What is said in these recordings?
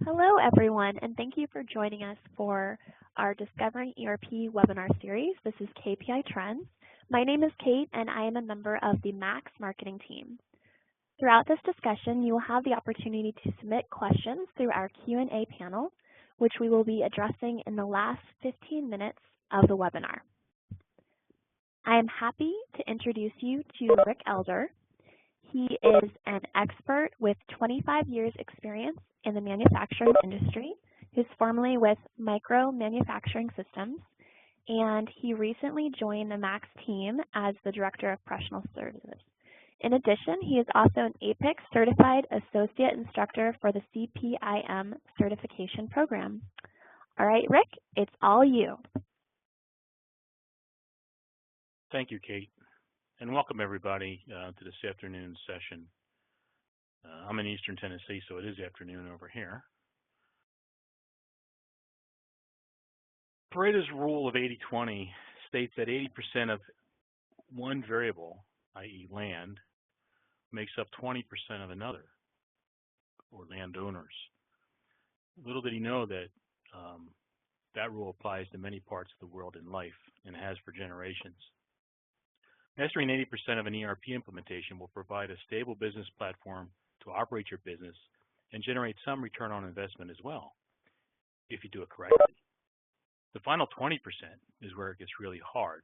Hello, everyone, and thank you for joining us for our Discovering ERP webinar series. This is KPI Trends. My name is Kate, and I am a member of the Max marketing team. Throughout this discussion, you will have the opportunity to submit questions through our Q&A panel, which we will be addressing in the last 15 minutes of the webinar. I am happy to introduce you to Rick Elder. He is an expert with 25 years experience in the manufacturing industry, who's formerly with Micro Manufacturing Systems, and he recently joined the Max team as the Director of Professional Services. In addition, he is also an APICS Certified Associate Instructor for the CPIM certification program. All right, Rick, it's all you. Thank you, Kate, and welcome everybody to this afternoon session. I'm in Eastern Tennessee, so it is afternoon over here. Pareto's rule of 80-20 states that 80% of one variable, i.e. land, makes up 20% of another, or landowners. Little did he know that that rule applies to many parts of the world in life and has for generations. Mastering 80% of an ERP implementation will provide a stable business platform to operate your business and generate some return on investment as well, if you do it correctly. The final 20% is where it gets really hard,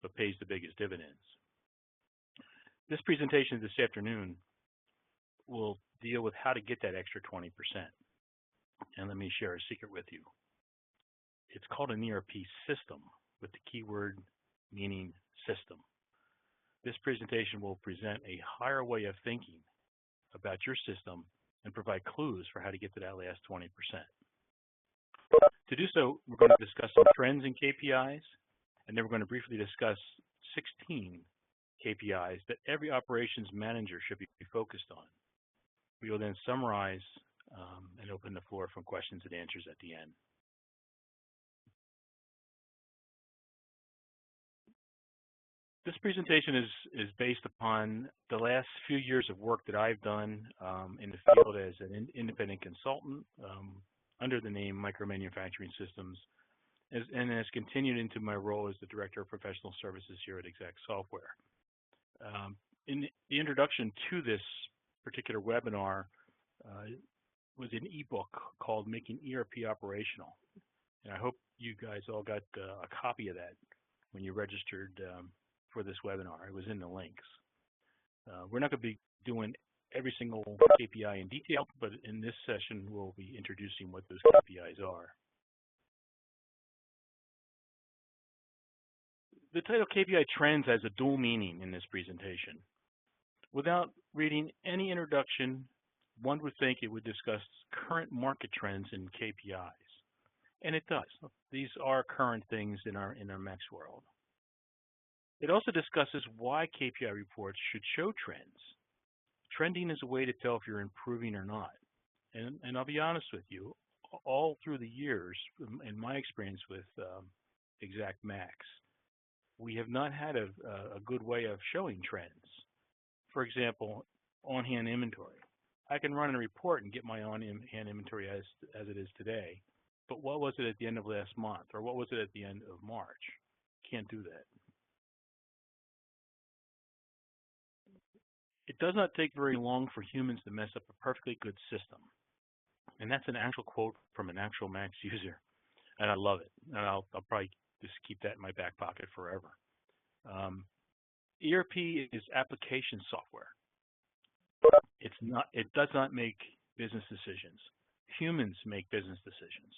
but pays the biggest dividends. This presentation this afternoon will deal with how to get that extra 20%. And let me share a secret with you. It's called an ERP system, with the keyword meaning system. This presentation will present a higher way of thinking about your system and provide clues for how to get to that last 20%. To do so, we're going to discuss some trends in KPIs, and then we're going to briefly discuss 16 KPIs that every operations manager should be focused on. We will then summarize and open the floor for questions and answers at the end. This presentation is based upon the last few years of work that I've done in the field as an independent consultant under the name Micro Manufacturing Systems, and has continued into my role as the Director of Professional Services here at Exact Software. In the introduction to this particular webinar was an ebook called Making ERP Operational, and I hope you guys all got a copy of that when you registered for this webinar. It was in the links. We're not going to be doing every single KPI in detail, but in this session, we'll be introducing what those KPIs are. The title KPI Trends has a dual meaning in this presentation. Without reading any introduction, one would think it would discuss current market trends in KPIs. And it does. These are current things in our Max world. It also discusses why KPI reports should show trends. Trending is a way to tell if you're improving or not. And I'll be honest with you, all through the years, in my experience with Exact Max, we have not had a good way of showing trends. For example, on-hand inventory. I can run a report and get my on-hand inventory as it is today, but what was it at the end of last month, or what was it at the end of March? Can't do that. It does not take very long for humans to mess up a perfectly good system. And that's an actual quote from an actual Max user. And I love it. And I'll probably just keep that in my back pocket forever. ERP is application software. It does not make business decisions. Humans make business decisions.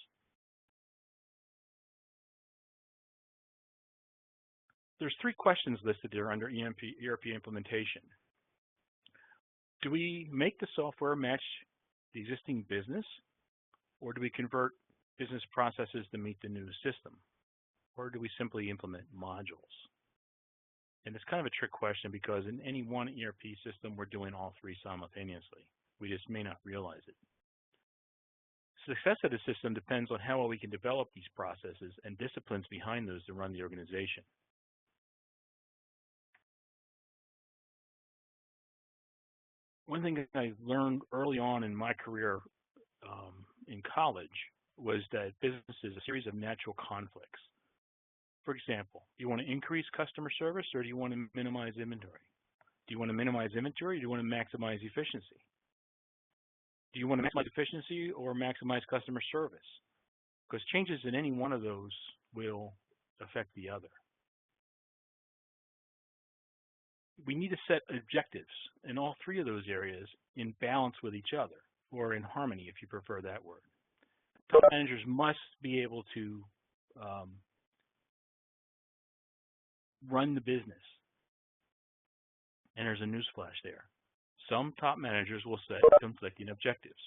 There's 3 questions listed there under ERP implementation. Do we make the software match the existing business, or do we convert business processes to meet the new system, or do we simply implement modules? And it's kind of a trick question because in any one ERP system, we're doing all 3 simultaneously. We just may not realize it. Success of the system depends on how well we can develop these processes and disciplines behind those to run the organization. One thing that I learned early on in my career in college was that business is a series of natural conflicts. For example, do you want to increase customer service or do you want to minimize inventory? Do you want to minimize inventory or do you want to maximize efficiency? Do you want to maximize efficiency or maximize customer service? Because changes in any one of those will affect the other. We need to set objectives in all three of those areas in balance with each other, or in harmony if you prefer that word. Top managers must be able to run the business. And there's a newsflash there. Some top managers will set conflicting objectives.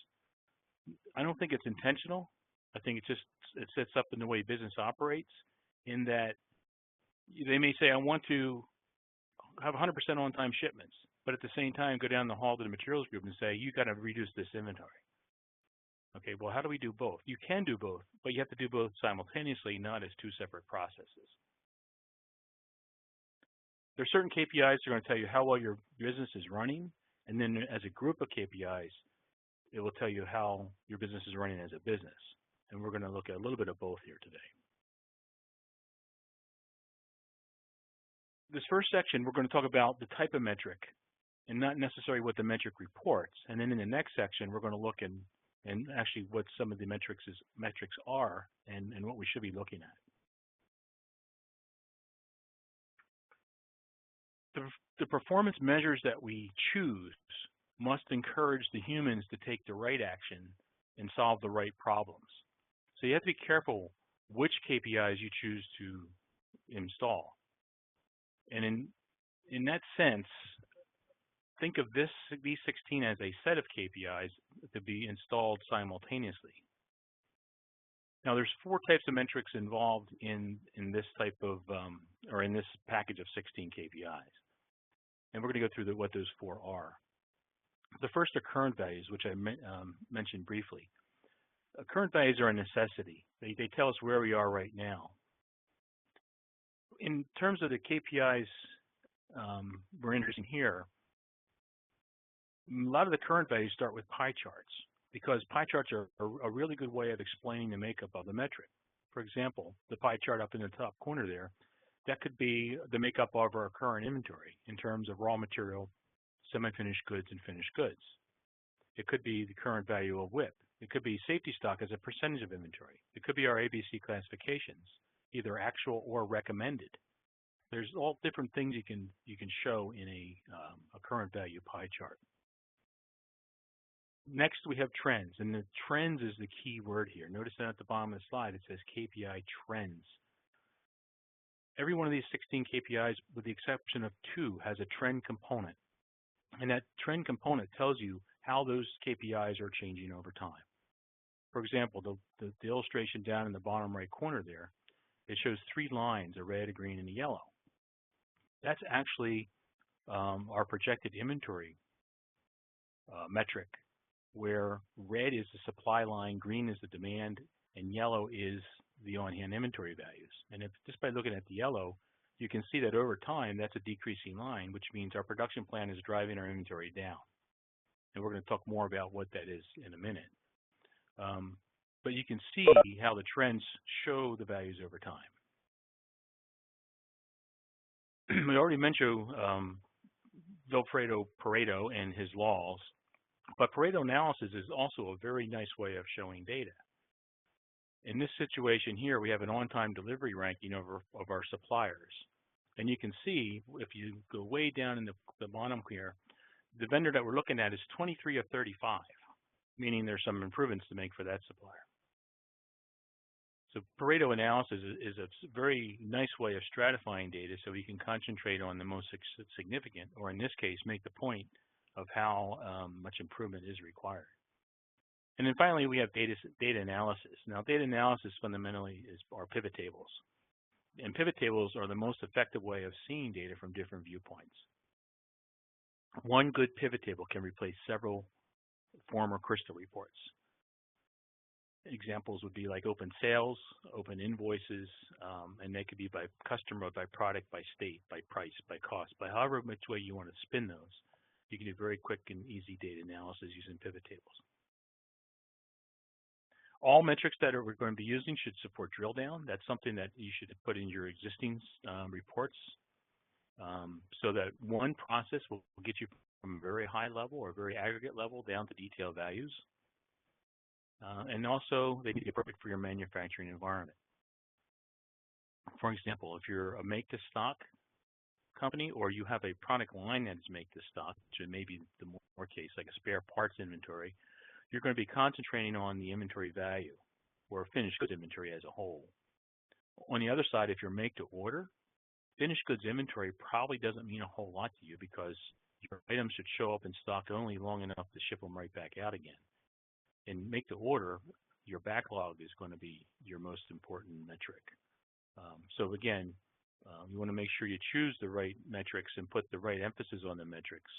I don't think it's intentional. I think it sets up in the way business operates, in that they may say, I want to have 100% on-time shipments, but at the same time go down the hall to the materials group and say, you got to reduce this inventory. Okay, well, how do we do both? You can do both, but you have to do both simultaneously, not as two separate processes. There are certain KPIs that are going to tell you how well your business is running, and then as a group of KPIs, it will tell you how your business is running as a business. And we're going to look at a little bit of both here today. This first section, we're going to talk about the type of metric and not necessarily what the metric reports. And then in the next section, we're going to look and actually what some of the metrics are and what we should be looking at. The performance measures that we choose must encourage the humans to take the right action and solve the right problems. So you have to be careful which KPIs you choose to install. And in that sense, think of these 16 as a set of KPIs to be installed simultaneously. Now, there's 4 types of metrics involved in this type of, or in this package of 16 KPIs. And we're going to go through what those 4 are. The first are current values, which I mentioned briefly. Current values are a necessity. They tell us where we are right now. In terms of the KPIs we're interested in here, a lot of the current values start with pie charts, because pie charts are a really good way of explaining the makeup of the metric. For example, the pie chart up in the top corner there, that could be the makeup of our current inventory in terms of raw material, semi-finished goods, and finished goods. It could be the current value of WIP. It could be safety stock as a percentage of inventory. It could be our ABC classifications, either actual or recommended. There's all different things you can show in a current value pie chart. Next, we have trends, and the trends is the key word here. Notice that at the bottom of the slide, it says KPI trends. Every one of these 16 KPIs, with the exception of 2, has a trend component. And that trend component tells you how those KPIs are changing over time. For example, the illustration down in the bottom right corner there, it shows 3 lines, a red, a green, and a yellow. That's actually our projected inventory metric, where red is the supply line, green is the demand, and yellow is the on-hand inventory values. And if just by looking at the yellow, you can see that over time, that's a decreasing line, which means our production plan is driving our inventory down. And we're going to talk more about what that is in a minute. But you can see how the trends show the values over time. We already mentioned Vilfredo Pareto and his laws, but Pareto analysis is also a very nice way of showing data. In this situation here, we have an on-time delivery ranking of our suppliers. And you can see, if you go way down in the bottom here, the vendor that we're looking at is 23 of 35, meaning there's some improvements to make for that supplier. So Pareto analysis is a very nice way of stratifying data so we can concentrate on the most significant, or in this case, make the point of how much improvement is required. And then finally, we have data analysis. Now, data analysis fundamentally are pivot tables. And pivot tables are the most effective way of seeing data from different viewpoints. One good pivot table can replace several former crystal reports. Examples would be like open sales, open invoices, and they could be by customer, by product, by state, by price, by cost, by however much way you want to spin those. You can do very quick and easy data analysis using pivot tables. All metrics that we're going to be using should support drill down. That's something that you should put in your existing reports, so that one process will get you from a very high level or very aggregate level down to detailed values. And also, they need to be appropriate for your manufacturing environment. For example, if you're a make-to-stock company, or you have a product line that is make-to-stock, which may be the more case, like a spare parts inventory, you're going to be concentrating on the inventory value or finished goods inventory as a whole. On the other side, if you're make-to-order, finished goods inventory probably doesn't mean a whole lot to you, because your items should show up in stock only long enough to ship them right back out again. In make-to-order, your backlog is going to be your most important metric. So again, you want to make sure you choose the right metrics and put the right emphasis on the metrics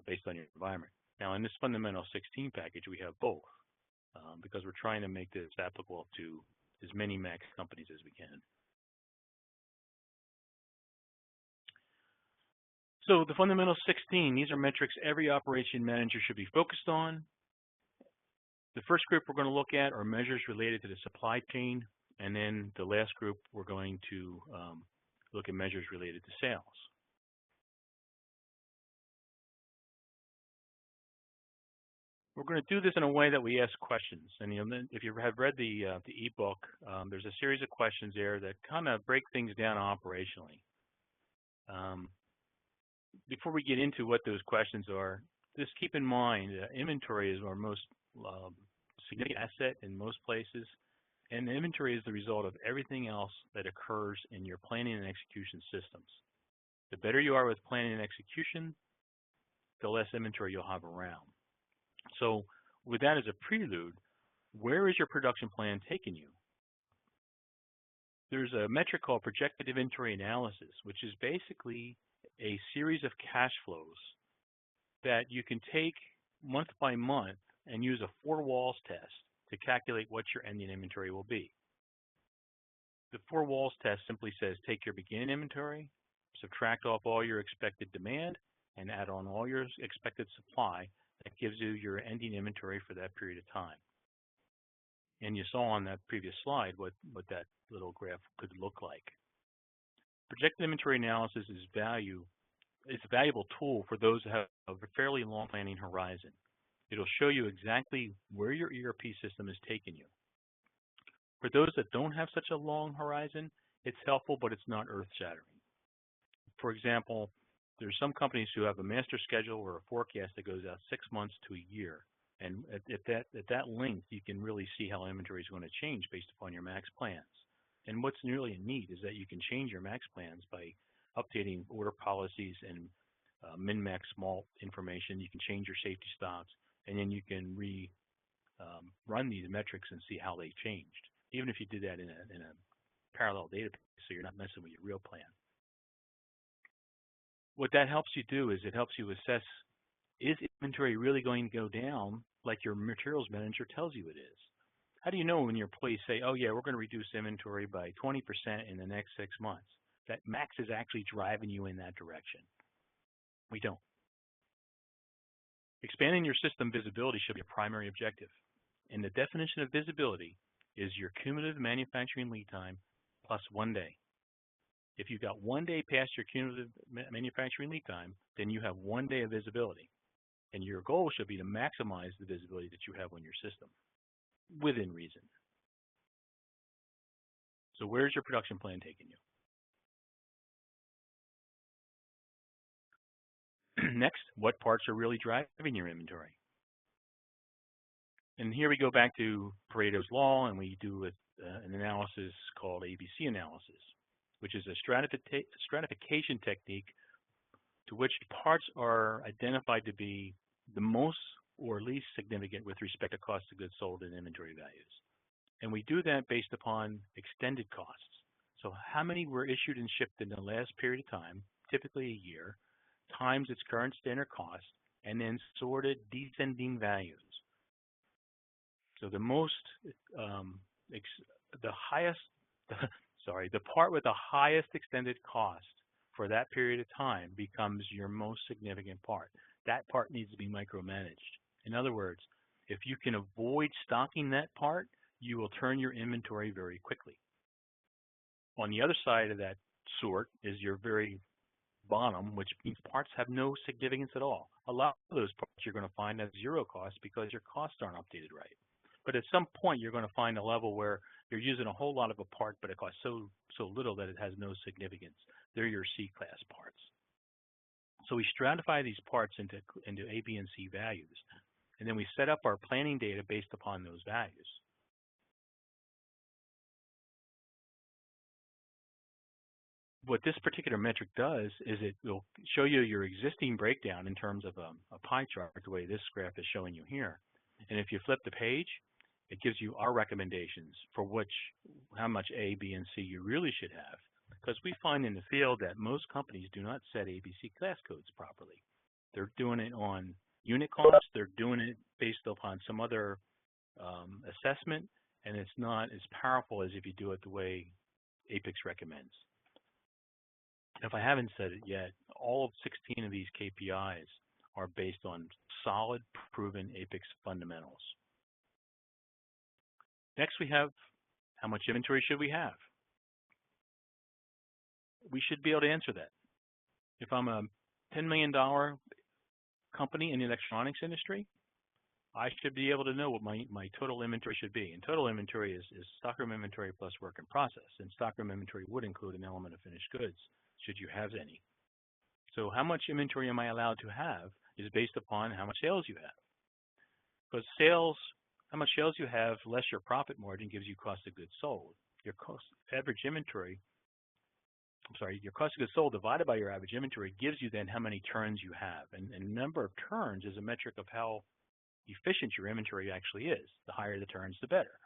based on your environment. Now, in this Fundamental 16 package, we have both, because we're trying to make this applicable to as many Max companies as we can. So the Fundamental 16, these are metrics every operation manager should be focused on. The first group we're going to look at are measures related to the supply chain, and then the last group we're going to look at measures related to sales. We're going to do this in a way that we ask questions. And if you have read the ebook, there's a series of questions there that kind of break things down operationally. Before we get into what those questions are, just keep in mind that inventory is our most significant asset in most places, and inventory is the result of everything else that occurs in your planning and execution systems. The better you are with planning and execution, the less inventory you'll have around. So with that as a prelude, where is your production plan taking you? There's a metric called projected inventory analysis, which is basically a series of cash flows that you can take month by month and use a 4 walls test to calculate what your ending inventory will be. The 4 walls test simply says take your beginning inventory, subtract off all your expected demand, and add on all your expected supply. That gives you your ending inventory for that period of time. And you saw on that previous slide what that little graph could look like. Projected inventory analysis is it's a valuable tool for those who have a fairly long planning horizon. It'll show you exactly where your ERP system is taking you. For those that don't have such a long horizon, it's helpful, but it's not earth-shattering. For example, there's some companies who have a master schedule or a forecast that goes out 6 months to a year. And at that length, you can really see how inventory is going to change based upon your max plans. And what's really neat is that you can change your max plans by updating order policies and min-max small information. You can change your safety stocks, and then you can run these metrics and see how they changed, even if you did that in a parallel database, so you're not messing with your real plan. What that helps you do is it helps you assess, is inventory really going to go down like your materials manager tells you it is? How do you know when your employees say, oh yeah, we're going to reduce inventory by 20% in the next 6 months? That max is actually driving you in that direction. We don't. Expanding your system visibility should be a primary objective. And the definition of visibility is your cumulative manufacturing lead time plus 1 day. If you've got 1 day past your cumulative manufacturing lead time, then you have 1 day of visibility. And your goal should be to maximize the visibility that you have on your system, within reason. So where's your production plan taking you? Next, what parts are really driving your inventory? And here we go back to Pareto's law, and we do an analysis called ABC analysis, which is a stratification technique to which parts are identified to be the most or least significant with respect to cost of goods sold and inventory values. And we do that based upon extended costs. So how many were issued and shipped in the last period of time, typically a year, times its current standard cost, and then sorted descending values. So the part with the highest extended cost for that period of time becomes your most significant part. That part needs to be micromanaged. In other words, If you can avoid stocking that part, you will turn your inventory very quickly. On the other side of that sort is your very bottom, which means parts have no significance at all. A lot of those parts you're going to find at zero cost because your costs aren't updated right. But at some point, you're going to find a level where you're using a whole lot of a part, but it costs so little that it has no significance. They're your C-class parts. So we stratify these parts into A, B, and C values, and then we set up our planning data based upon those values. What this particular metric does is it will show you your existing breakdown in terms of a pie chart, the way this graph is showing you here. And if you flip the page, it gives you our recommendations for how much A, B, and C you really should have. Because we find in the field that most companies do not set ABC class codes properly. They're doing it on unit costs, they're doing it based upon some other assessment, and it's not as powerful as if you do it the way APICS recommends. If I haven't said it yet, all of 16 of these KPIs are based on solid, proven APICS fundamentals. Next, we have how much inventory should we have? We should be able to answer that. If I'm a $10 million company in the electronics industry, I should be able to know what my total inventory should be. And total inventory is stockroom inventory plus work in process. And stockroom inventory would include an element of finished goods, should you have any. So how much inventory am I allowed to have is based upon how much sales you have. Because how much sales you have less your profit margin gives you cost of goods sold. Your your cost of goods sold divided by your average inventory gives you then how many turns you have. And number of turns is a metric of how efficient your inventory actually is. The higher the turns, the better.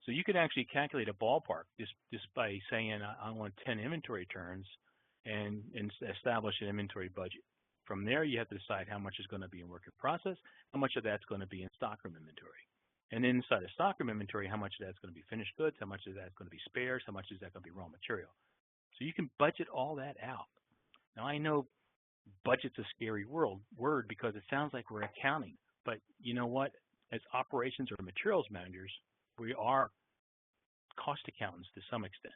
So you could actually calculate a ballpark just by saying I want 10 inventory turns and establish an inventory budget. From there, you have to decide how much is going to be in work in process, how much of that's going to be in stockroom inventory. And inside of stockroom inventory, how much of that's going to be finished goods, how much of that's going to be spares, how much is that going to be raw material. So you can budget all that out. Now, I know budget's a scary word because it sounds like we're accounting. But you know what? As operations or materials managers, we are cost accountants to some extent.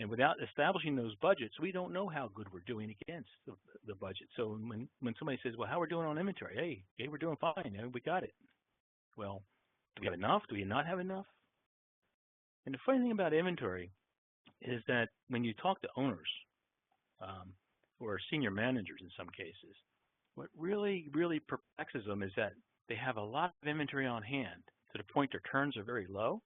And without establishing those budgets, we don't know how good we're doing against the budget. So when somebody says, well, how are we doing on inventory? Hey, we're doing fine. We got it. Well, do we have enough? Do we not have enough? And the funny thing about inventory is that when you talk to owners or senior managers in some cases, what really, really perplexes them is that they have a lot of inventory on hand to the point their turns are very low,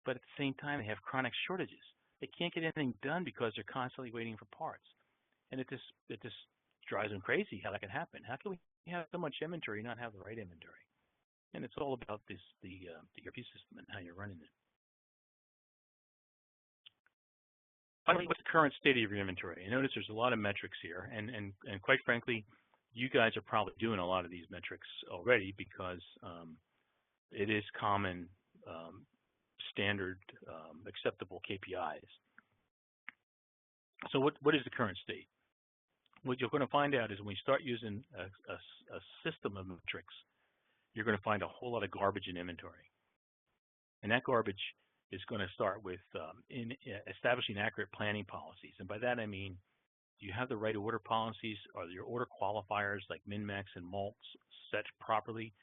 but at the same time, they have chronic shortages. They can't get anything done because they're constantly waiting for parts. And it just drives them crazy how that can happen. How can we have so much inventory and not have the right inventory? And it's all about the ERP system and how you're running it. Finally, what's the current state of your inventory? And notice there's a lot of metrics here, and quite frankly, you guys are probably doing a lot of these metrics already because it is common, standard, acceptable KPIs. So what is the current state? What you're going to find out is when we start using a system of metrics, you're going to find a whole lot of garbage in inventory. And that garbage is going to start with establishing accurate planning policies. And by that I mean, do you have the right order policies? Are your order qualifiers like min-max and mults set properly?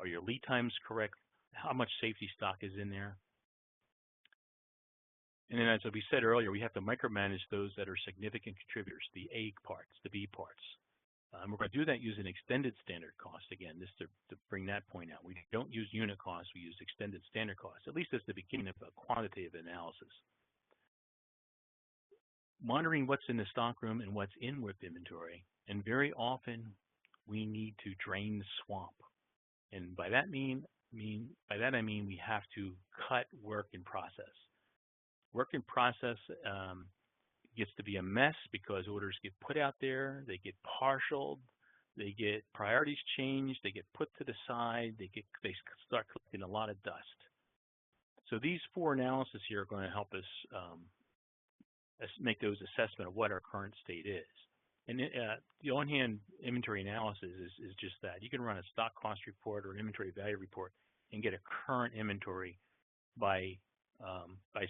Are your lead times correct? How much safety stock is in there? And then as we said earlier, we have to micromanage those that are significant contributors, the A parts, the B parts. And we're going to do that using extended standard cost, again, just to bring that point out. We don't use unit cost, we use extended standard cost, at least as the beginning of a quantitative analysis. Monitoring what's in the stockroom and what's in WIP inventory, and very often we need to drain the swamp. And by that I mean we have to cut work in process. Work in process gets to be a mess because orders get put out there, they get partialed, they get priorities changed, they get put to the side, they start collecting a lot of dust. So these four analyses here are going to help us make those assessment of what our current state is. And the on-hand inventory analysis is just that. You can run a stock cost report or an inventory value report and get a current inventory by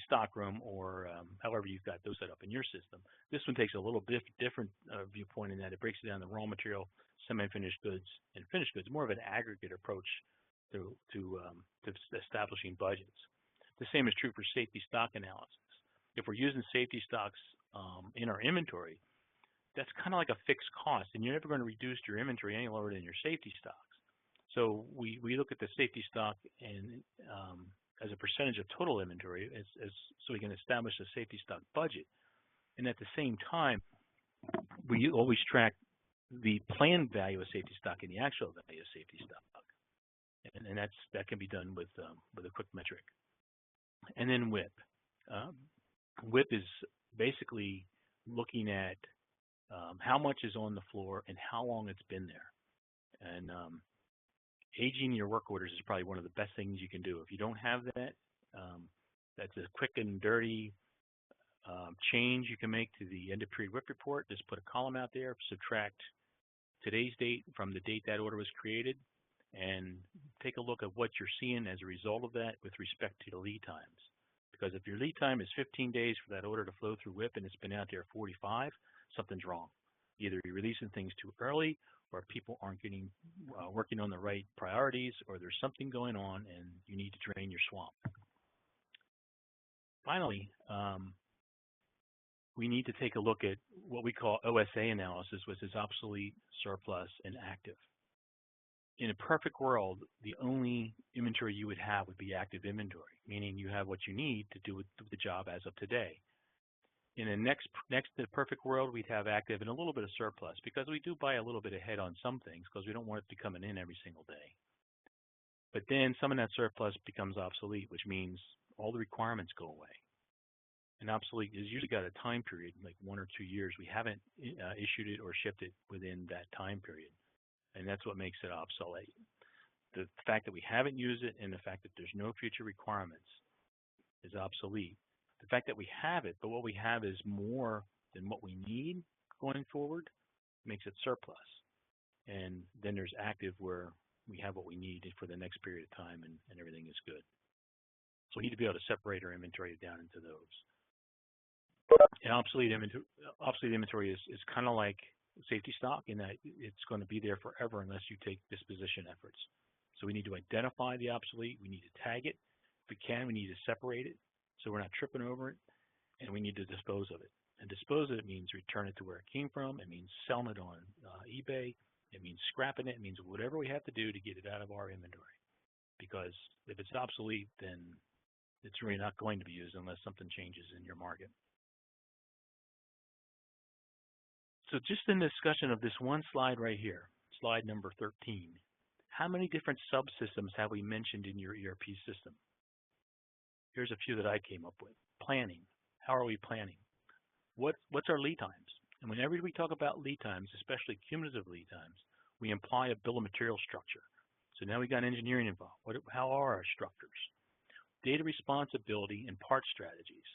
stockroom or however you've got those set up in your system. This one takes a little bit different viewpoint in that it breaks it down to raw material, semi-finished goods, and finished goods, more of an aggregate approach to establishing budgets. The same is true for safety stock analysis. If we're using safety stocks in our inventory, that's kind of like a fixed cost, and you're never going to reduce your inventory any lower than your safety stocks. So we look at the safety stock and as a percentage of total inventory, so we can establish a safety stock budget. And at the same time, we always track the planned value of safety stock and the actual value of safety stock, and that can be done with a quick metric. And then WIP. WIP is basically looking at how much is on the floor and how long it's been there. And aging your work orders is probably one of the best things you can do. If you don't have that, that's a quick and dirty change you can make to the end of period WIP report. Just put a column out there, subtract today's date from the date that order was created, and take a look at what you're seeing as a result of that with respect to the lead times. Because if your lead time is 15 days for that order to flow through WIP and it's been out there 45, something's wrong. Either you're releasing things too early, or people aren't getting working on the right priorities, or there's something going on and you need to drain your swamp. Finally, we need to take a look at what we call OSA analysis, which is obsolete, surplus, and active. In a perfect world, the only inventory you would have would be active inventory, meaning you have what you need to do the job as of today. In the next to the perfect world, we'd have active and a little bit of surplus, because we do buy a little bit ahead on some things because we don't want it to be coming in every single day. But then some of that surplus becomes obsolete, which means all the requirements go away. And obsolete is usually got a time period, like 1 or 2 years. We haven't issued it or shipped it within that time period. And that's what makes it obsolete. The fact that we haven't used it and the fact that there's no future requirements is obsolete. The fact that we have it, but what we have is more than what we need going forward, makes it surplus. And then there's active, where we have what we need for the next period of time and everything is good. So we need to be able to separate our inventory down into those. And obsolete inventory is kind of like safety stock, in that it's going to be there forever unless you take disposition efforts. So we need to identify the obsolete. We need to tag it. If we can, we need to separate it so we're not tripping over it, and we need to dispose of it. And dispose of it means return it to where it came from. It means selling it on eBay. It means scrapping it. It means whatever we have to do to get it out of our inventory. Because if it's obsolete, then it's really not going to be used unless something changes in your market. So just in the discussion of this one slide right here, slide number 13, how many different subsystems have we mentioned in your ERP system? Here's a few that I came up with. Planning. How are we planning? What's our lead times? And whenever we talk about lead times, especially cumulative lead times, we imply a bill of material structure. So now we got engineering involved. How are our structures? Data responsibility and part strategies.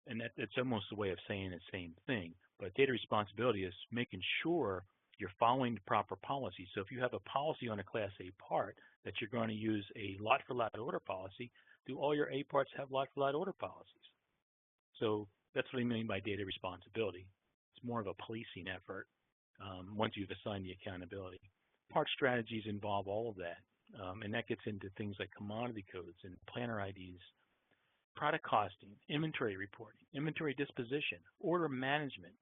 And that's almost a way of saying the same thing. But data responsibility is making sure you're following the proper policy. So if you have a policy on a Class A part that you're going to use a lot-for-lot order policy, do all your A parts have lot-for-lot order policies? So that's what I mean by data responsibility. It's more of a policing effort once you've assigned the accountability. Part strategies involve all of that, and that gets into things like commodity codes and planner IDs, product costing, inventory reporting, inventory disposition, order management.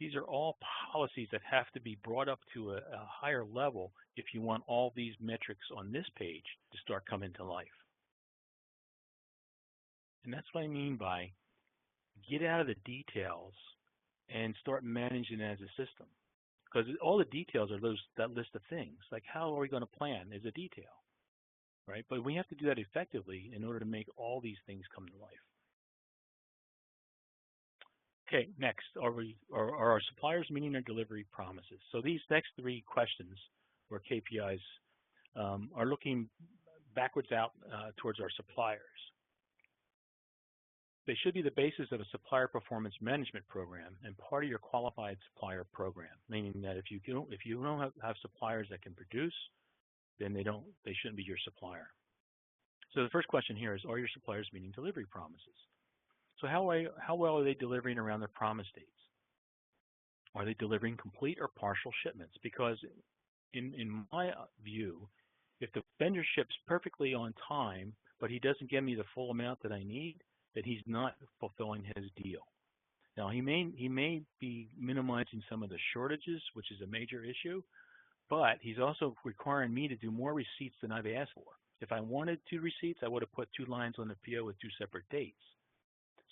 These are all policies that have to be brought up to a higher level if you want all these metrics on this page to start coming to life. And that's what I mean by get out of the details and start managing it as a system. Because all the details are that list of things. Like, how are we going to plan is a detail, right? But we have to do that effectively in order to make all these things come to life. Okay, next, are our suppliers meeting their delivery promises? So these next 3 questions, or KPIs, are looking backwards out towards our suppliers. They should be the basis of a supplier performance management program and part of your qualified supplier program, meaning that if you don't have suppliers that can produce, then they shouldn't be your supplier. So the first question here is, are your suppliers meeting delivery promises? So how well are they delivering around their promise dates? Are they delivering complete or partial shipments? Because in my view, if the vendor ships perfectly on time, but he doesn't give me the full amount that I need, that he's not fulfilling his deal. Now, he may be minimizing some of the shortages, which is a major issue, but he's also requiring me to do more receipts than I've asked for. If I wanted 2 receipts, I would have put 2 lines on the PO with 2 separate dates.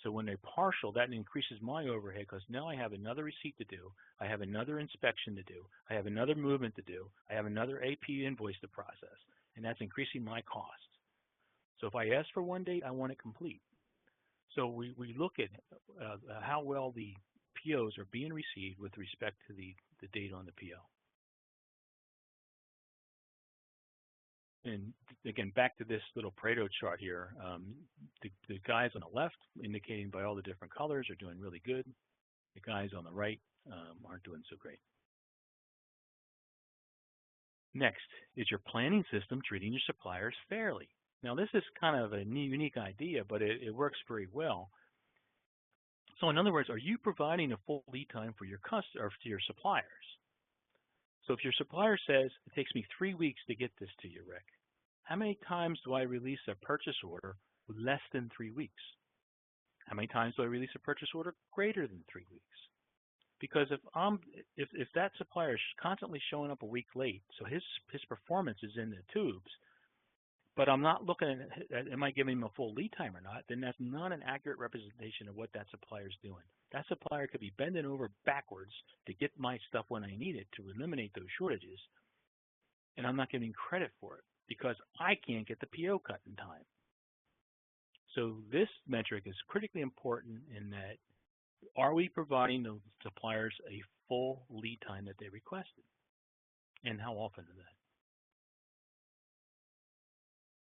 So when they're partial, that increases my overhead because now I have another receipt to do, I have another inspection to do, I have another movement to do, I have another AP invoice to process, and that's increasing my costs. So if I ask for 1 date, I want it complete. So we look at how well the POs are being received with respect to the date on the PO. And again, back to this little Pareto chart here, the guys on the left, indicating by all the different colors, are doing really good. The guys on the right aren't doing so great. Next, is your planning system treating your suppliers fairly? Now, this is kind of a unique idea, but it works very well. So in other words, are you providing a full lead time for your suppliers? So if your supplier says, it takes me 3 weeks to get this to you, Rick, how many times do I release a purchase order with less than 3 weeks? How many times do I release a purchase order greater than 3 weeks? Because if that supplier is constantly showing up a week late, so his performance is in the tubes, but I'm not looking at am I giving him a full lead time or not, then that's not an accurate representation of what that supplier is doing. That supplier could be bending over backwards to get my stuff when I need it to eliminate those shortages, and I'm not getting credit for it because I can't get the PO cut in time. So this metric is critically important in that, are we providing the suppliers a full lead time that they requested? And how often is that?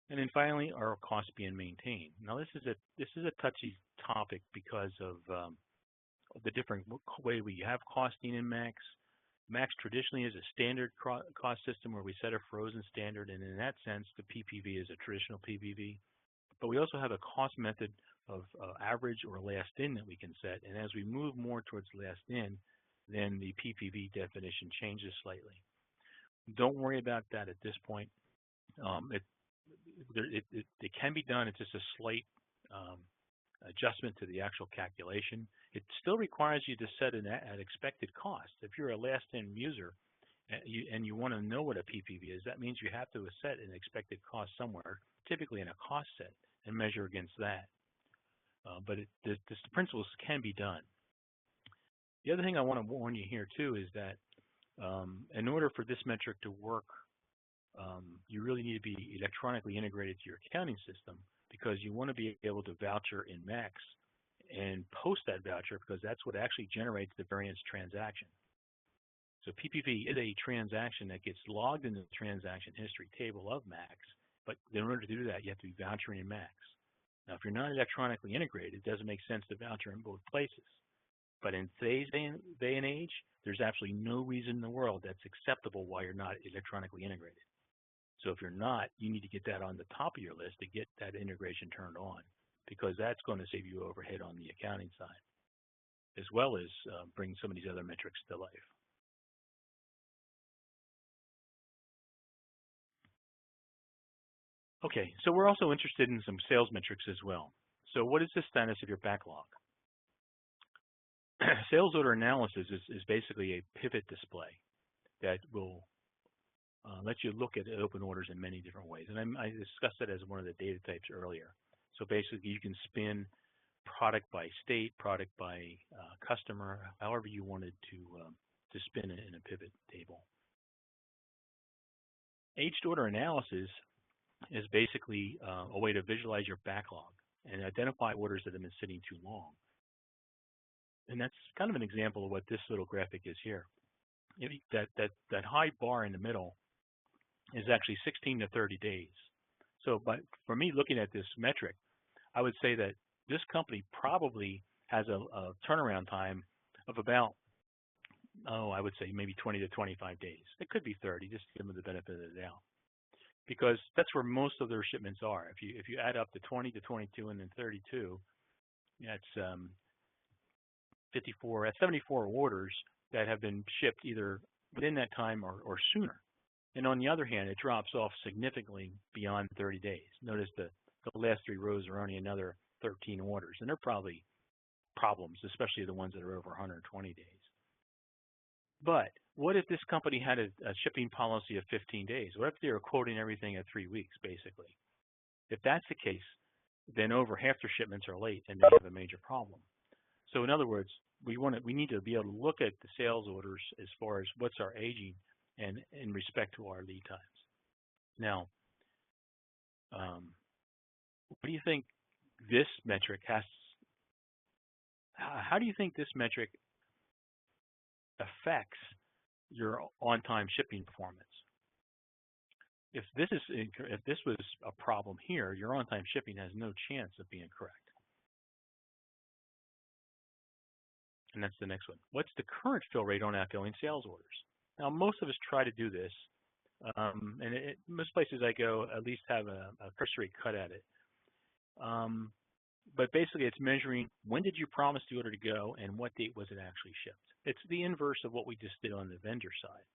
And then finally, are costs being maintained? Now this is a touchy topic because of the different way we have costing in MAX. MAX traditionally is a standard cost system where we set a frozen standard, and in that sense, the PPV is a traditional PPV. But we also have a cost method of average or last in that we can set, and as we move more towards last in, then the PPV definition changes slightly. Don't worry about that at this point. It can be done. It's just a slight adjustment to the actual calculation. It still requires you to set an expected cost. If you're a last-in user and you want to know what a PPV is, that means you have to set an expected cost somewhere, typically in a cost set, and measure against that. But the principles can be done. The other thing I want to warn you here too is that in order for this metric to work, you really need to be electronically integrated to your accounting system, because you want to be able to voucher in MAX and post that voucher, because that's what actually generates the variance transaction. So PPV is a transaction that gets logged in the transaction history table of MAX, but in order to do that, you have to be vouchering in MAX. Now, if you're not electronically integrated, it doesn't make sense to voucher in both places. But in today's day and age, there's absolutely no reason in the world that's acceptable why you're not electronically integrated. So if you're not, you need to get that on the top of your list to get that integration turned on, because that's going to save you overhead on the accounting side, as well as bring some of these other metrics to life. Okay, so we're also interested in some sales metrics as well. So what is the status of your backlog? Sales order analysis is basically a pivot display that will let you look at open orders in many different ways. And I discussed that as one of the data types earlier. So basically you can spin product by state, product by customer, however you wanted to spin it in a pivot table. Aged order analysis is basically a way to visualize your backlog and identify orders that have been sitting too long. And that's kind of an example of what this little graphic is here. That high bar in the middle is actually 16 to 30 days. So for me, looking at this metric, I would say that this company probably has a turnaround time of about, I would say maybe 20 to 25 days. It could be 30, just to give them the benefit of the doubt, because that's where most of their shipments are. If you add up the 20 to 22 and then 32, that's 54. That's 74 orders that have been shipped either within that time or sooner. And on the other hand, it drops off significantly beyond 30 days. Notice the last 3 rows are only another 13 orders, and they're probably problems, especially the ones that are over 120 days. But what if this company had a shipping policy of 15 days? What if they were quoting everything at 3 weeks, basically? If that's the case, then over half their shipments are late, and they have a major problem. So in other words, we need to be able to look at the sales orders as far as what's our aging and in respect to our lead times. Now, what do you think this metric has? How do you think this metric affects your on-time shipping performance? If this was a problem here, your on-time shipping has no chance of being correct. And that's the next one. What's the current fill rate on outgoing sales orders? Now, most of us try to do this, and most places I go at least have a cursory cut at it. But basically, it's measuring when did you promise the order to go and what date was it actually shipped. It's the inverse of what we just did on the vendor side.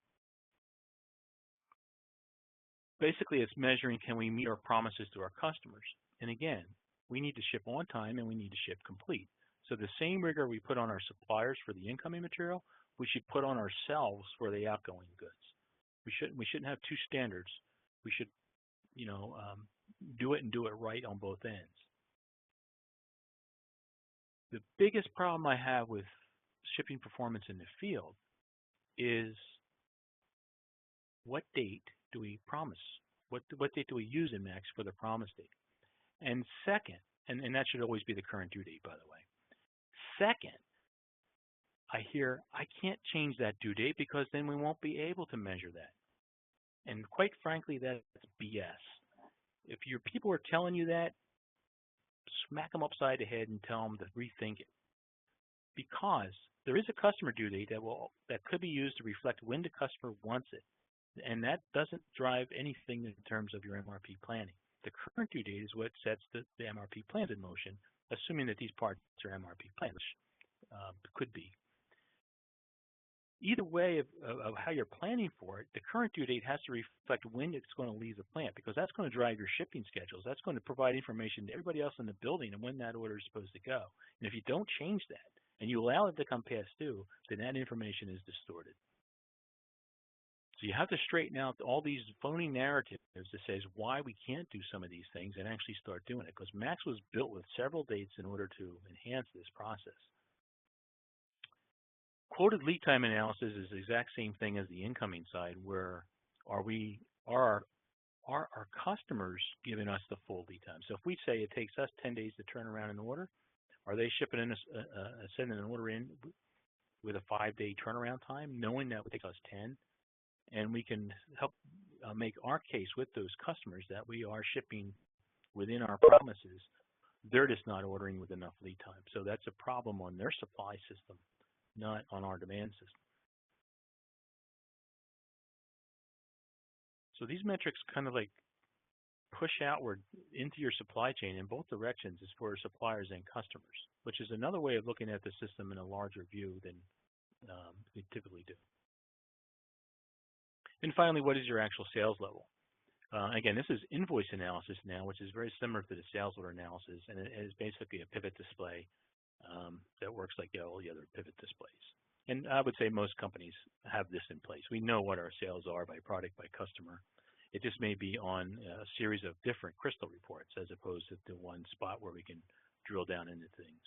Basically, it's measuring, can we meet our promises to our customers? And again, we need to ship on time and we need to ship complete. So the same rigor we put on our suppliers for the incoming material, we should put on ourselves for the outgoing goods. We shouldn't have two standards. We should, do it and do it right on both ends. The biggest problem I have with shipping performance in the field is what date do we promise? What date do we use in Max for the promise date? And second, and that should always be the current due date, by the way. Second, I hear I can't change that due date because then we won't be able to measure that. And quite frankly, that's BS. If your people are telling you that, smack them upside the head and tell them to rethink it. Because there is a customer due date that could be used to reflect when the customer wants it. And that doesn't drive anything in terms of your MRP planning. The current due date is what sets the MRP plans in motion, assuming that these parts are MRP plans, which could be. Either way of how you're planning for it, the current due date has to reflect when it's going to leave the plant, because that's going to drive your shipping schedules. That's going to provide information to everybody else in the building and when that order is supposed to go. And if you don't change that and you allow it to come past due, then that information is distorted. So you have to straighten out all these phony narratives that says why we can't do some of these things and actually start doing it, because Max was built with several dates in order to enhance this process. Quoted lead time analysis is the exact same thing as the incoming side, where are our customers giving us the full lead time? So if we say it takes us 10 days to turn around an order, are they shipping in sending an order in with a 5-day turnaround time, knowing that it would take us 10? And we can help make our case with those customers that we are shipping within our promises. They're just not ordering with enough lead time. So that's a problem on their supply system, not on our demand system. So these metrics kind of like push outward into your supply chain in both directions as for suppliers and customers, which is another way of looking at the system in a larger view than we typically do. And finally, what is your actual sales level? Again, this is invoice analysis now, which is very similar to the sales order analysis, and it is basically a pivot display that works like all the other pivot displays. And I would say most companies have this in place. We know what our sales are by product, by customer. It just may be on a series of different crystal reports as opposed to the one spot where we can drill down into things.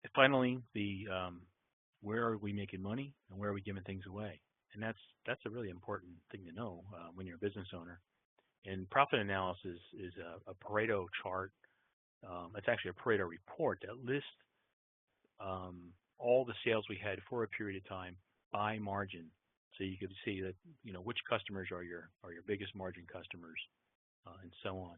And finally, where are we making money and where are we giving things away? And that's a really important thing to know when you're a business owner. And profit analysis is a Pareto chart. It's actually a Pareto report that lists all the sales we had for a period of time by margin. So you can see that, which customers are your biggest margin customers, and so on.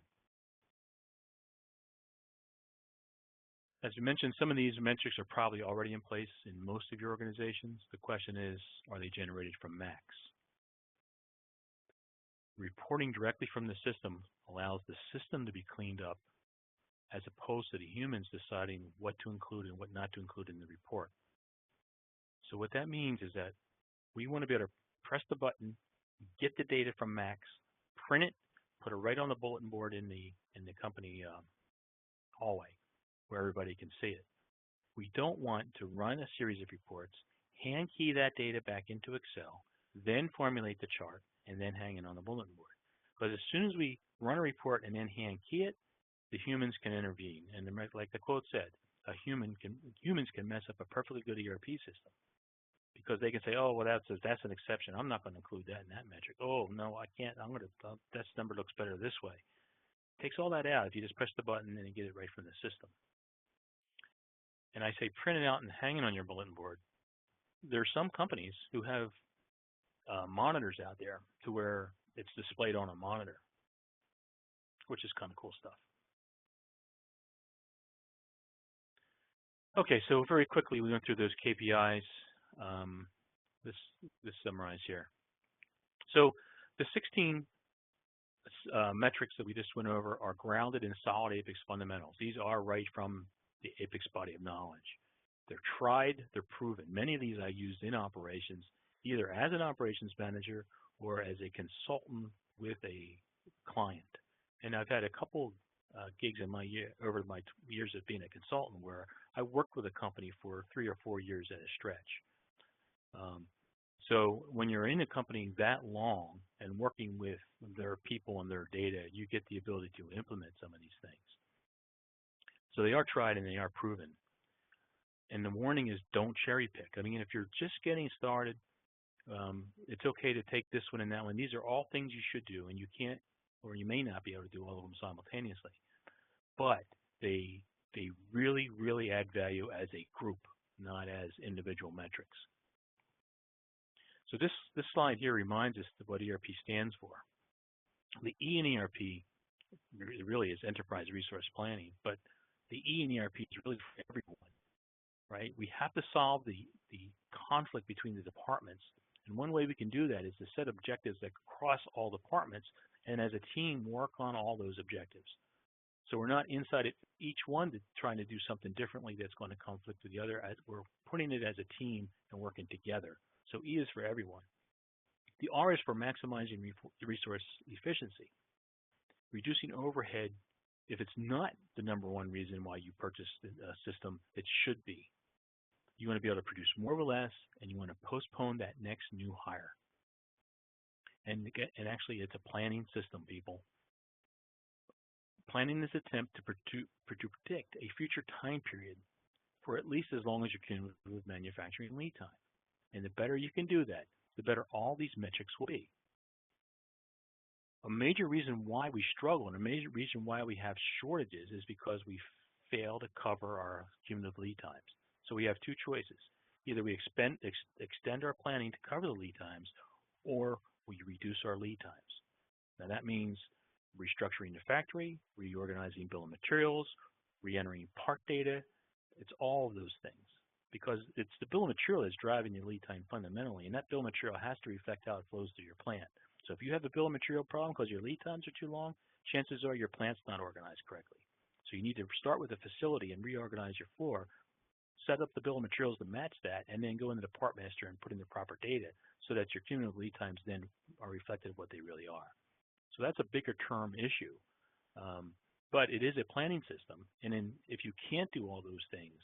As you mentioned, some of these metrics are probably already in place in most of your organizations. The question is, are they generated from MACs? Reporting directly from the system allows the system to be cleaned up as opposed to the humans deciding what to include and what not to include in the report. So what that means is that we want to be able to press the button, get the data from MACs, print it, put it right on the bulletin board in the company hallway where everybody can see it. We don't want to run a series of reports, hand key that data back into Excel, then formulate the chart, and then hang it on the bulletin board. But as soon as we run a report and then hand key it, the humans can intervene. And like the quote said, humans can mess up a perfectly good ERP system because they can say, oh, well, that's an exception. I'm not going to include that in that metric. Oh, no, I can't. That number looks better this way. It takes all that out if you just press the button and get it right from the system. And I say print it out and hang it on your bulletin board. There are some companies who have monitors out there to where it's displayed on a monitor, which is kind of cool stuff. Okay, so very quickly we went through those KPIs. This summarized here. So the 16 metrics that we just went over are grounded in solid APICS fundamentals. These are right from the APICS body of knowledge. They're tried, they're proven. Many of these I used in operations, either as an operations manager or as a consultant with a client. And I've had a couple gigs in over my years of being a consultant where I worked with a company for 3 or 4 years at a stretch. So when you're in a company that long and working with their people and their data, you get the ability to implement some of these things. So they are tried and they are proven. And the warning is don't cherry pick. I mean, if you're just getting started, it's okay to take this one and that one. These are all things you should do, and you can't, or you may not be able to do all of them simultaneously. But they really, really add value as a group, not as individual metrics. So this slide here reminds us of what ERP stands for. The E in ERP really is enterprise resource planning, but the E in ERP is really for everyone, right? We have to solve the conflict between the departments, and one way we can do that is to set objectives that cross all departments, and as a team work on all those objectives. So we're not inside it, each one trying to do something differently that's going to conflict with the other. We're putting it as a team and working together. So E is for everyone. The R is for maximizing resource efficiency, reducing overhead. If it's not the #1 reason why you purchased a system, it should be. You want to be able to produce more with less, and you want to postpone that next new hire. And actually, it's a planning system, people. Planning is an attempt to predict a future time period for at least as long as you can with manufacturing lead time. And the better you can do that, the better all these metrics will be. A major reason why we struggle and a major reason why we have shortages is because we fail to cover our cumulative lead times. So we have two choices. Either we extend our planning to cover the lead times, or we reduce our lead times. Now that means restructuring the factory, reorganizing bill of materials, re-entering part data. It's all of those things, because it's the bill of material that's driving your lead time fundamentally, and that bill of material has to reflect how it flows through your plant. So if you have a bill of material problem because your lead times are too long, chances are your plant's not organized correctly. So you need to start with the facility and reorganize your floor, set up the bill of materials to match that, and then go into the part master and put in the proper data so that your cumulative lead times then are reflected of what they really are. So that's a bigger term issue. But it is a planning system, and if you can't do all those things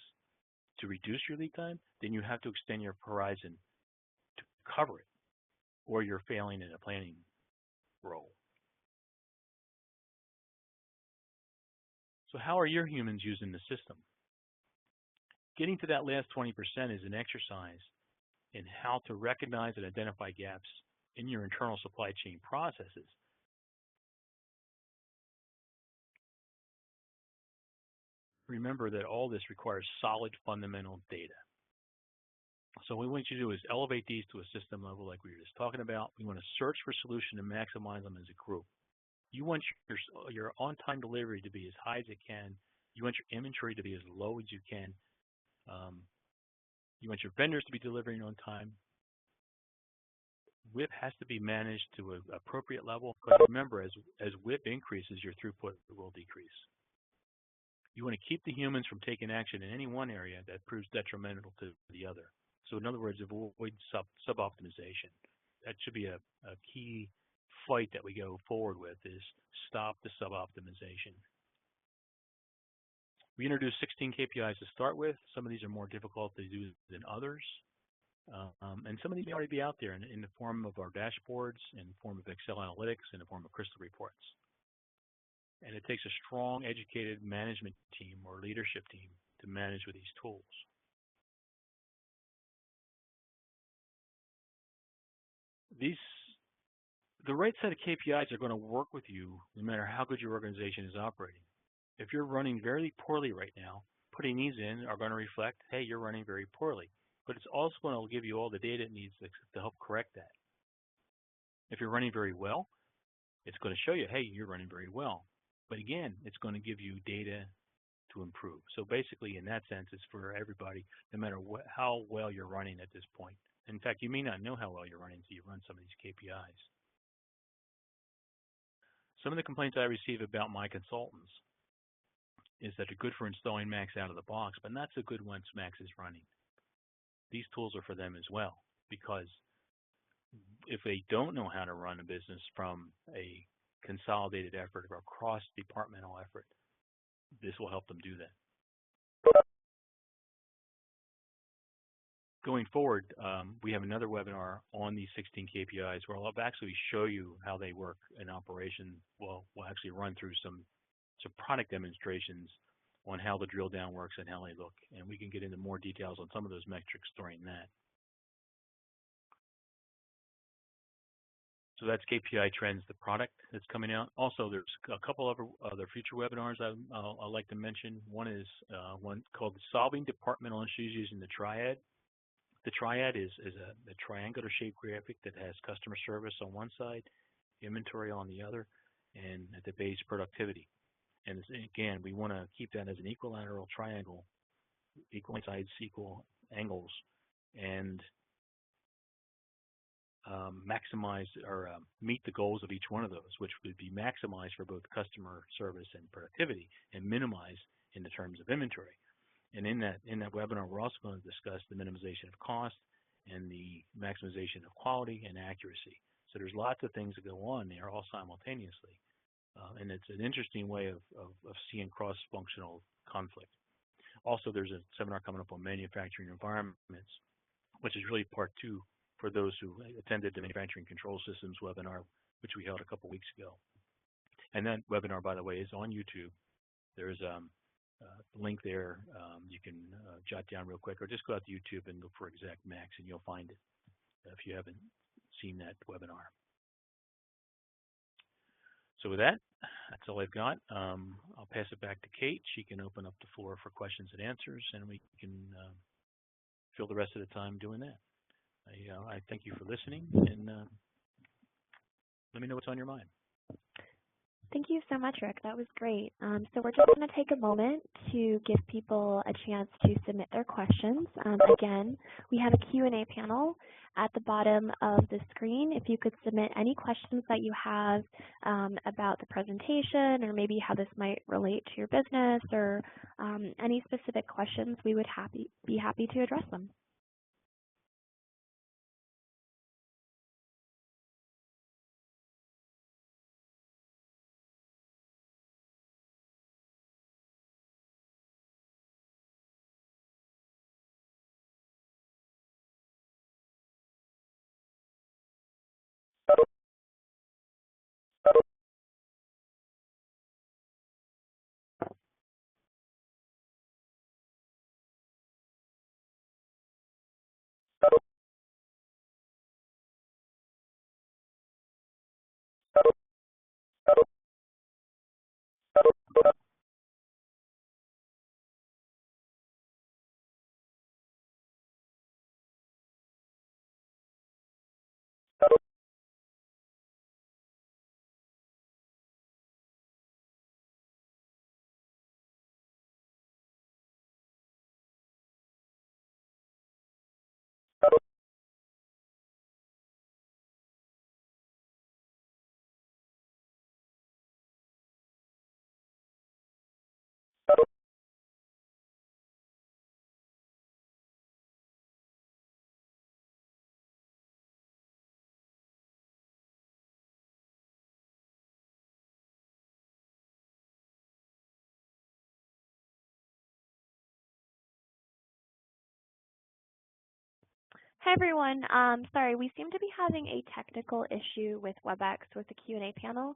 to reduce your lead time, then you have to extend your horizon to cover it, or you're failing in a planning role. So how are your humans using the system? Getting to that last 20% is an exercise in how to recognize and identify gaps in your internal supply chain processes. Remember that all this requires solid fundamental data. So what we want you to do is elevate these to a system level like we were just talking about. We want to search for solution and maximize them as a group. You want your on-time delivery to be as high as it can. You want your inventory to be as low as you can. You want your vendors to be delivering on time. WIP has to be managed to an appropriate level, but remember, as WIP increases, your throughput will decrease. You want to keep the humans from taking action in any one area that proves detrimental to the other. So in other words, avoid sub-optimization. That should be a key fight that we go forward with, is stop the sub-optimization. We introduced 16 KPIs to start with. Some of these are more difficult to do than others. And some of these may already be out there in the form of our dashboards, in the form of Excel analytics, in the form of crystal reports. And it takes a strong, educated management team or leadership team to manage with these tools. The right set of KPIs are going to work with you no matter how good your organization is operating. If you're running very poorly right now, putting these in are going to reflect, hey, you're running very poorly. But it's also going to give you all the data it needs to help correct that. If you're running very well, it's going to show you, hey, you're running very well. But again, it's going to give you data to improve. So basically, in that sense, it's for everybody, no matter how well you're running at this point. In fact, you may not know how well you're running until you run some of these KPIs. Some of the complaints I receive about my consultants is that they're good for installing Max out of the box, but not so good once Max is running. These tools are for them as well, because if they don't know how to run a business from a consolidated effort or a cross-departmental effort, this will help them do that. Going forward, we have another webinar on these 16 KPIs where I'll actually show you how they work in operation. We'll actually run through some product demonstrations on how the drill down works and how they look, and we can get into more details on some of those metrics during that. So that's KPI Trends, the product that's coming out. Also, there's a couple of other future webinars I'd like to mention. One is one called Solving Departmental Issues Using the Triad. The Triad is a triangular shaped graphic that has customer service on one side, inventory on the other, and at the base productivity. And again, we want to keep that as an equilateral triangle, equal sides, equal angles, and maximize or meet the goals of each one of those, which would be maximized for both customer service and productivity, and minimize in the terms of inventory. And in that webinar, we're also going to discuss the minimization of cost and the maximization of quality and accuracy. So there's lots of things that go on there all simultaneously. And it's an interesting way of seeing cross-functional conflict. Also, there's a seminar coming up on manufacturing environments, which is really part 2 for those who attended the Manufacturing Control Systems webinar, which we held a couple weeks ago. And that webinar, by the way, is on YouTube. There's a link there you can jot down real quick, or just go out to YouTube and look for Exact Max, and you'll find it if you haven't seen that webinar. So with that, that's all I've got. I'll pass it back to Kate. She can open up the floor for questions and answers, and we can fill the rest of the time doing that. I thank you for listening, and let me know what's on your mind. Thank you so much, Rick. That was great. So we're just going to take a moment to give people a chance to submit their questions. Again, we have a Q&A panel at the bottom of the screen. If you could submit any questions that you have about the presentation, or maybe how this might relate to your business, or any specific questions, we would be happy to address them. Hi everyone. Sorry, we seem to be having a technical issue with WebEx with the Q&A panel.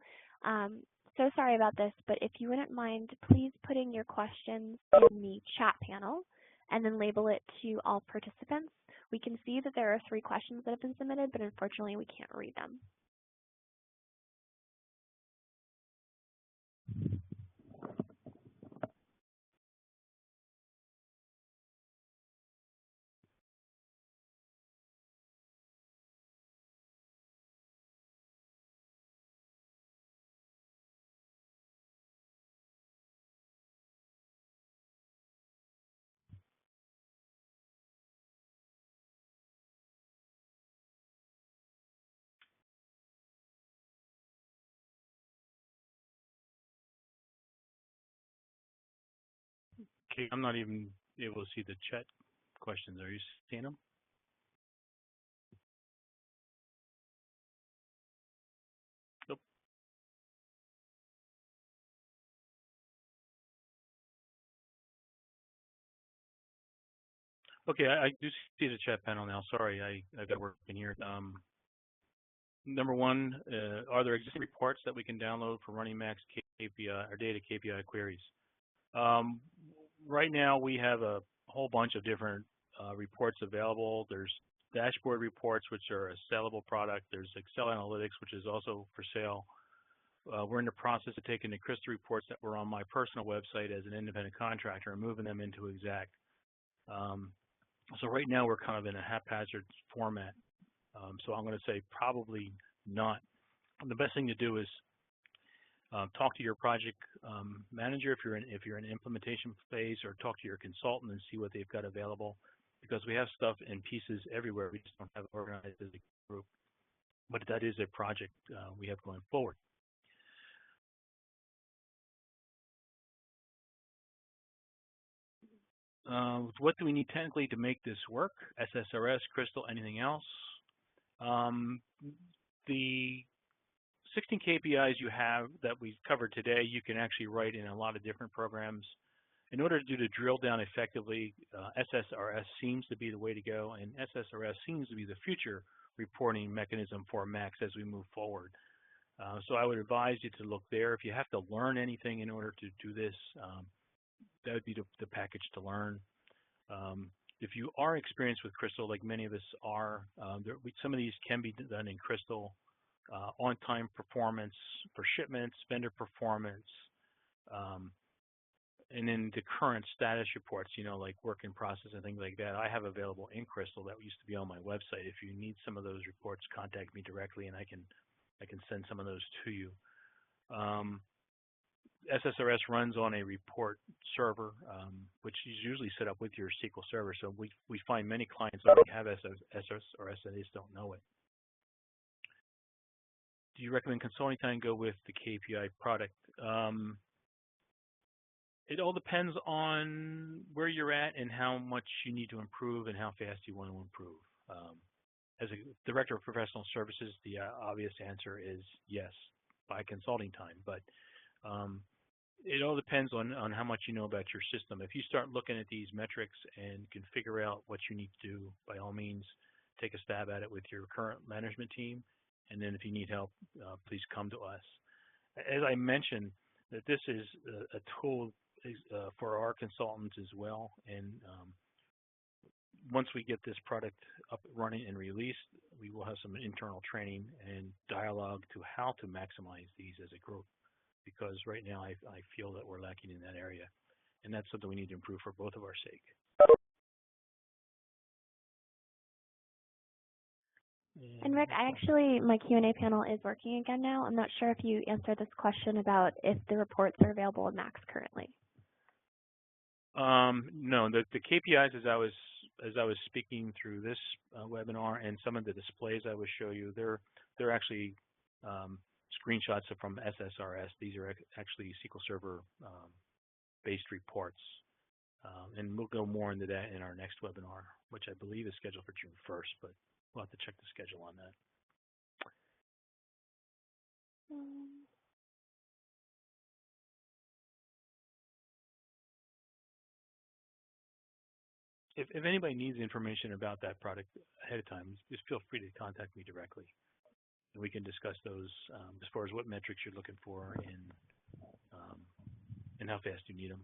So sorry about this, but if you wouldn't mind, please putting your questions in the chat panel and then label it to all participants. We can see that there are 3 questions that have been submitted, but unfortunately we can't read them. Okay, I'm not even able to see the chat questions. Are you seeing them? Nope. Okay, I do see the chat panel now. Sorry, I got working here. Number 1, are there existing reports that we can download for running max KPI or data KPI queries? Right now, we have a whole bunch of different reports available. There's dashboard reports, which are a sellable product. There's Excel Analytics, which is also for sale. We're in the process of taking the Crystal reports that were on my personal website as an independent contractor and moving them into Exact. So right now, we're kind of in a haphazard format. So I'm going to say probably not. The best thing to do is talk to your project manager if you're in implementation phase, or talk to your consultant and see what they've got available, because we have stuff in pieces everywhere. We just don't have it organized as a group. But that is a project we have going forward. What do we need technically to make this work? SSRS, Crystal, anything else? The 16 KPIs you have that we've covered today, you can actually write in a lot of different programs. In order to do the drill down effectively, SSRS seems to be the way to go, and SSRS seems to be the future reporting mechanism for Max as we move forward. So I would advise you to look there. If you have to learn anything in order to do this, that would be the package to learn. If you are experienced with Crystal, like many of us are, some of these can be done in Crystal. On-time performance for shipments, vendor performance, and then the current status reports, like work in process and things like that, I have available in Crystal that used to be on my website. If you need some of those reports, contact me directly, and I can send some of those to you. SSRS runs on a report server, which is usually set up with your SQL Server. So we find many clients already have SSRS and they just don't know it. Do you recommend consulting time go with the KPI product? It all depends on where you're at and how much you need to improve and how fast you want to improve. As a director of professional services, the obvious answer is yes, by consulting time. But it all depends on how much you know about your system. If you start looking at these metrics and can figure out what you need to do, by all means, take a stab at it with your current management team. And then if you need help, please come to us. As I mentioned, that this is a tool for our consultants as well. And once we get this product up running and released, we will have some internal training and dialogue to how to maximize these as a group. Because right now I feel that we're lacking in that area. And that's something we need to improve for both of our sake. And Rick, my Q&A panel is working again now. I'm not sure if you answered this question about if the reports are available in Max currently. No, the KPIs, as I was speaking through this webinar, and some of the displays I would show you, they're actually screenshots from SSRS. These are actually SQL Server based reports. And we'll go more into that in our next webinar, which I believe is scheduled for June 1st, but we'll have to check the schedule on that. if anybody needs information about that product ahead of time, just feel free to contact me directly, and we can discuss those as far as what metrics you're looking for and how fast you need them.